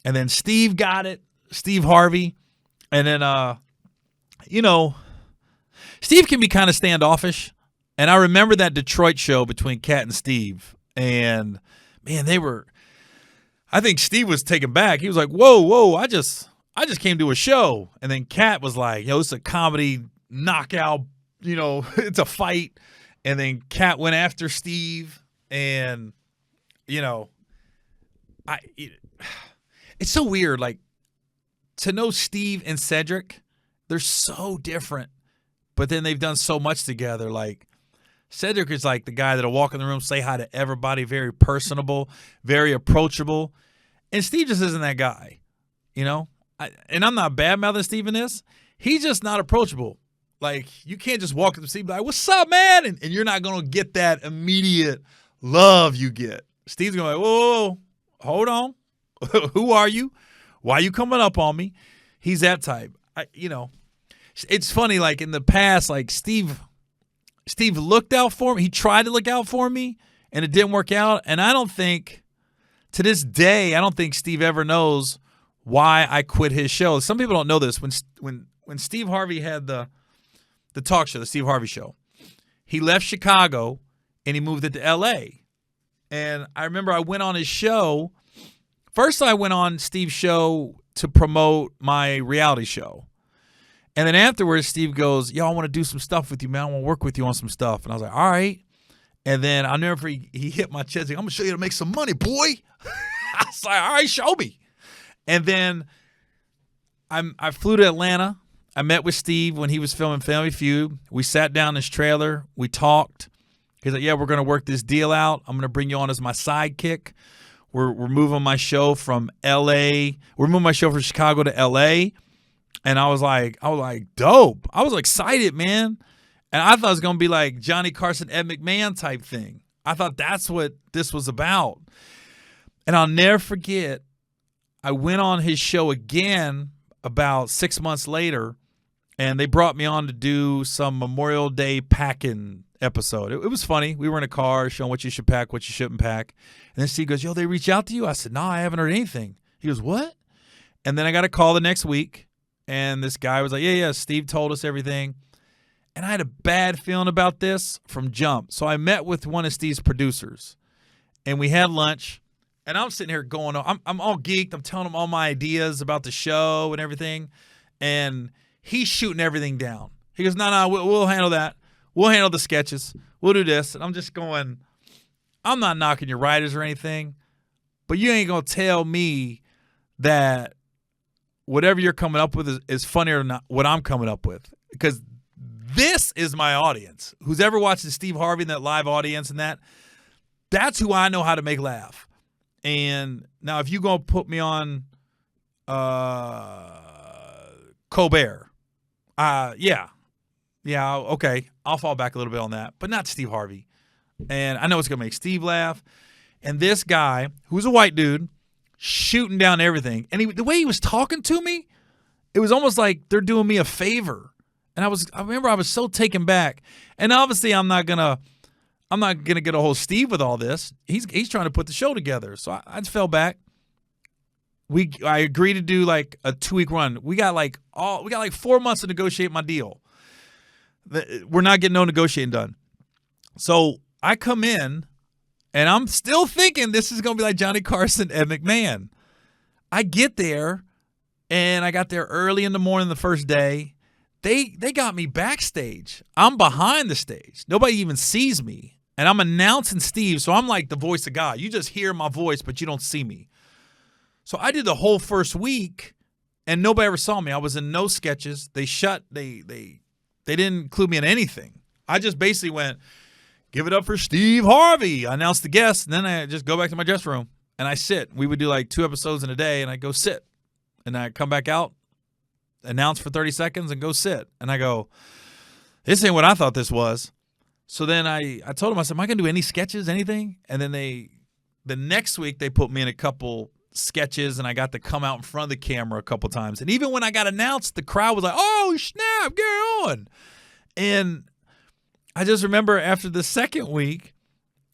And then Steve got it, Steve Harvey. And then, Steve can be kind of standoffish. And I remember that Detroit show between Cat and Steve. And, man, I think Steve was taken back. He was like, whoa, I just came to a show. And then Cat was like, it's a comedy knockout, it's a fight. And then Cat went after Steve. And, it's so weird. Like, to know Steve and Cedric, they're so different. But then they've done so much together. Like, Cedric is like the guy that'll walk in the room, say hi to everybody, very personable, very approachable. And Steve just isn't that guy, and I'm not bad-mouthing Steve in this. He's just not approachable. Like, you can't just walk up to Steve and be like, what's up, man? And you're not going to get that immediate love you get. Steve's going to be like, whoa, hold on. Who are you? Why are you coming up on me? He's that type. It's funny, like, in the past, like, Steve looked out for me. He tried to look out for me, and it didn't work out. And I don't think, to this day, I don't think Steve ever knows why I quit his show. Some people don't know this. When Steve Harvey had the talk show, the Steve Harvey Show, he left Chicago, and he moved it to L.A. And I remember I went on his show. First, I went on Steve's show to promote my reality show. And then afterwards, Steve goes, I want to do some stuff with you, man. I want to work with you on some stuff. And I was like, all right. And then I'll never forget, he hit my chest. Like, I'm going to show you how to make some money, boy. I was like, all right, show me. And then I flew to Atlanta. I met with Steve when he was filming Family Feud. We sat down in his trailer. We talked. He's like, we're going to work this deal out. I'm going to bring you on as my sidekick. We're moving my show from L.A. We're moving my show from Chicago to L.A., and I was like, dope. I was excited, man. And I thought it was going to be like Johnny Carson, Ed McMahon type thing. I thought that's what this was about. And I'll never forget, I went on his show again about 6 months later, and they brought me on to do some Memorial Day packing episode. It was funny. We were in a car showing what you should pack, what you shouldn't pack. And then Steve goes, they reach out to you? I said, no, I haven't heard anything. He goes, what? And then I got a call the next week. And this guy was like, yeah, Steve told us everything. And I had a bad feeling about this from jump. So I met with one of Steve's producers. And we had lunch. And I'm sitting here going, I'm all geeked. I'm telling him all my ideas about the show and everything. And he's shooting everything down. He goes, no, we'll handle that. We'll handle the sketches. We'll do this. And I'm just going, I'm not knocking your writers or anything. But you ain't going to tell me that whatever you're coming up with is funnier than what I'm coming up with. Because this is my audience. Who's ever watching Steve Harvey and that live audience and that's who I know how to make laugh. And now if you're going to put me on Colbert, yeah, okay, I'll fall back a little bit on that. But not Steve Harvey. And I know it's going to make Steve laugh. And this guy, who's a white dude, shooting down everything. And the way he was talking to me, it was almost like they're doing me a favor. And I remember I was so taken back. And obviously I'm not gonna get a hold of Steve with all this. He's trying to put the show together. So I just fell back. I agreed to do like a 2-week run. We got like 4 months to negotiate my deal. We're not getting no negotiating done. So I come in, and I'm still thinking this is going to be like Johnny Carson, Ed McMahon. I get there, and I got there early in the morning the first day. They got me backstage. I'm behind the stage. Nobody even sees me. And I'm announcing Steve, so I'm like the voice of God. You just hear my voice, but you don't see me. So I did the whole first week, and nobody ever saw me. I was in no sketches. They didn't include me in anything. I just basically went, give it up for Steve Harvey. I announced the guests, and then I just go back to my dressing room, and I sit. We would do like 2 episodes in a day, and I go sit. And I come back out, announce for 30 seconds, and go sit. And I go, this ain't what I thought this was. So then I told him, I said, am I going to do any sketches, anything? And then the next week they put me in a couple sketches, and I got to come out in front of the camera a couple times. And even when I got announced, the crowd was like, oh, snap, get on. And I just remember after the second week,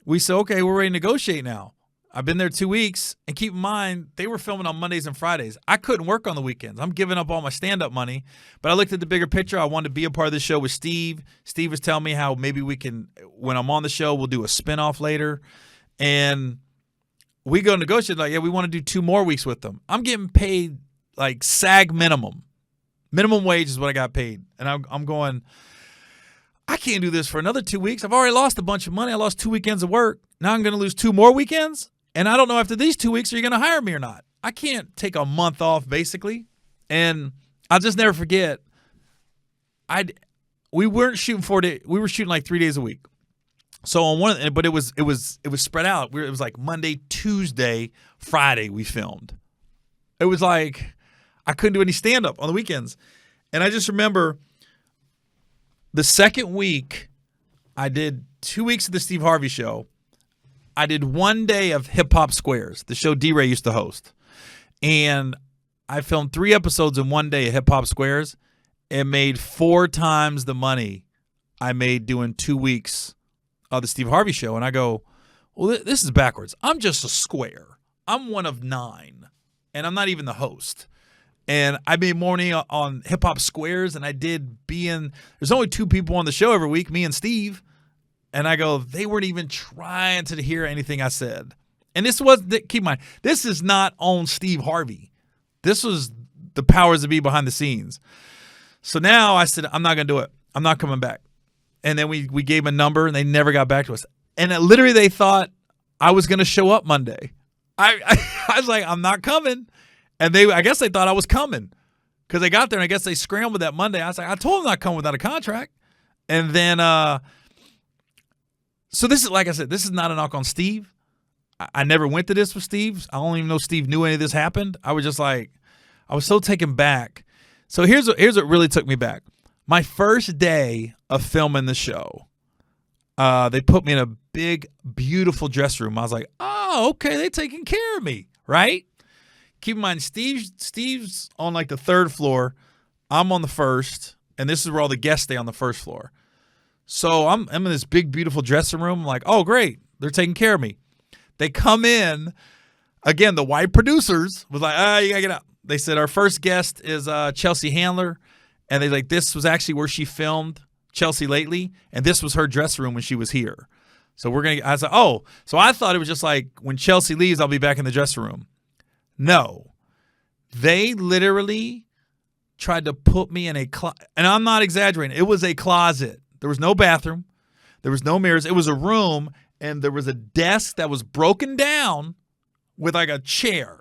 we said, okay, we're ready to negotiate now. I've been there 2 weeks, and keep in mind, they were filming on Mondays and Fridays. I couldn't work on the weekends. I'm giving up all my stand-up money, but I looked at the bigger picture. I wanted to be a part of the show with Steve. Steve was telling me how maybe we can, when I'm on the show, we'll do a spinoff later, and we go negotiate like, yeah, we want to do 2 more weeks with them. I'm getting paid like SAG minimum. Minimum wage is what I got paid, and I'm going, I can't do this for another 2 weeks. I've already lost a bunch of money. I lost 2 weekends of work. Now I'm going to lose 2 more weekends? And I don't know after these 2 weeks, are you going to hire me or not? I can't take a month off, basically. And I'll just never forget, we weren't shooting 4 days. We were shooting like 3 days a week. So on but it was spread out. It was like Monday, Tuesday, Friday we filmed. It was like I couldn't do any stand-up on the weekends. And I just remember the second week, I did 2 weeks of the Steve Harvey show. I did 1 day of Hip Hop Squares, the show D-Ray used to host. And I filmed 3 episodes in 1 day of Hip Hop Squares. It made 4 times the money I made doing 2 weeks of the Steve Harvey show. And I go, well, this is backwards. I'm just a square. I'm one of 9. And I'm not even the host. And I made more money on Hip Hop Squares than I did there's only 2 people on the show every week, me and Steve. And I go, they weren't even trying to hear anything I said. And keep in mind, this is not on Steve Harvey. This was the powers that be behind the scenes. So now I said, I'm not going to do it. I'm not coming back. And then we gave them a number, and they never got back to us. And literally they thought I was going to show up Monday. I was like, I'm not coming. And I guess they thought I was coming because they got there, and I guess they scrambled that Monday. I was like, I told them not coming without a contract. And then so this is, like I said, this is not a knock on Steve. I never went to this with Steve. I don't even know Steve knew any of this happened. I was just like, I was so taken back. So here's what really took me back. My first day of filming the show, they put me in a big, beautiful dressing room. I was like, oh, okay, they're taking care of me, right? Keep in mind, Steve's on like the 3rd floor. I'm on the 1st, and this is where all the guests stay on the 1st floor. So I'm in this big, beautiful dressing room. I'm like, oh, great. They're taking care of me. They come in. Again, the white producers was like, you got to get out. They said, our first guest is Chelsea Handler. And they like, this was actually where she filmed Chelsea lately. And this was her dressing room when she was here. So I was like, oh. So I thought it was just like, when Chelsea leaves, I'll be back in the dressing room. No. They literally tried to put me in a closet. And I'm not exaggerating. It was a closet. There was no bathroom. There was no mirrors. It was a room, and there was a desk that was broken down with like a chair,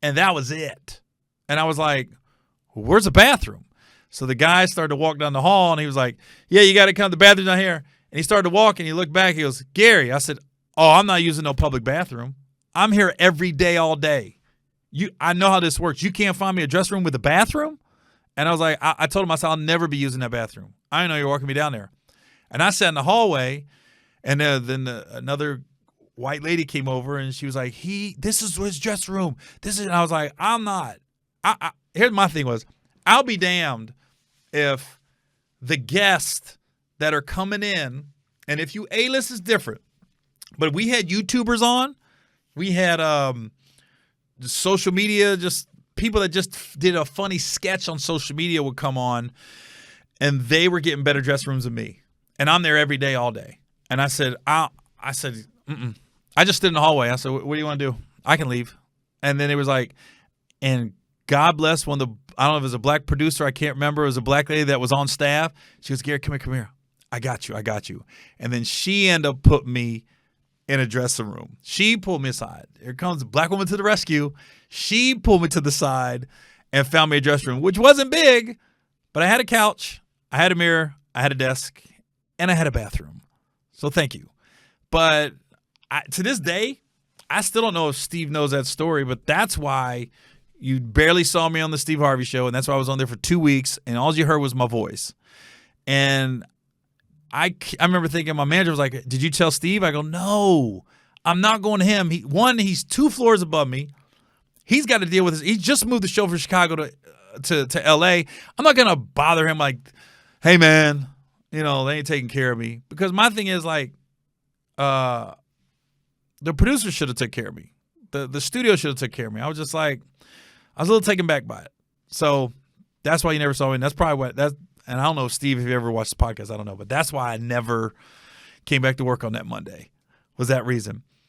and that was it. And I was like, where's the bathroom? So the guy started to walk down the hall, and he was like, yeah, you got to come to the bathroom down here. And he started to walk, and he looked back. He goes, Gary. I said, oh, I'm not using no public bathroom. I'm here every day, all day. I know how this works. You can't find me a dressing room with a bathroom? And I was like, I told him, I said, I'll never be using that bathroom. I didn't know you were walking me down there. And I sat in the hallway, and then another white lady came over, and she was like, this is his dressing room. And I was like, I'm not. Here's my thing was, I'll be damned if the guests that are coming in, and if you A-list is different, but we had YouTubers on, we had social media, just people that just did a funny sketch on social media would come on, and they were getting better dressing rooms than me. And I'm there every day, all day. And I said, mm-mm. I just stood in the hallway. I said, what do you want to do? I can leave. And then it was like, and God bless one of the, I don't know if it was a black producer, I can't remember. It was a black lady that was on staff. She goes, Gary, come here. I got you. And then she ended up putting me in a dressing room. She pulled me aside. Here comes a black woman to the rescue. She pulled me to the side and found me a dressing room, which wasn't big, but I had a couch, I had a mirror, I had a desk, and I had a bathroom. So thank you. But to this day, I still don't know if Steve knows that story, but that's why you barely saw me on the Steve Harvey show, and that's why I was on there for 2 weeks, and all you heard was my voice. And I remember thinking, my manager was like, did you tell Steve? I go, no, I'm not going to him. He's 2 floors above me. He's got to deal with this. He just moved the show from Chicago to L.A. I'm not going to bother him like, hey, man, they ain't taking care of me. Because my thing is like, the producer should have took care of me. The studio should have took care of me. I was just like, I was a little taken back by it. So that's why you never saw me. And that's probably what that's. And I don't know, Steve, if you ever watched the podcast, I don't know, but that's why I never came back to work on that Monday. Was that reason?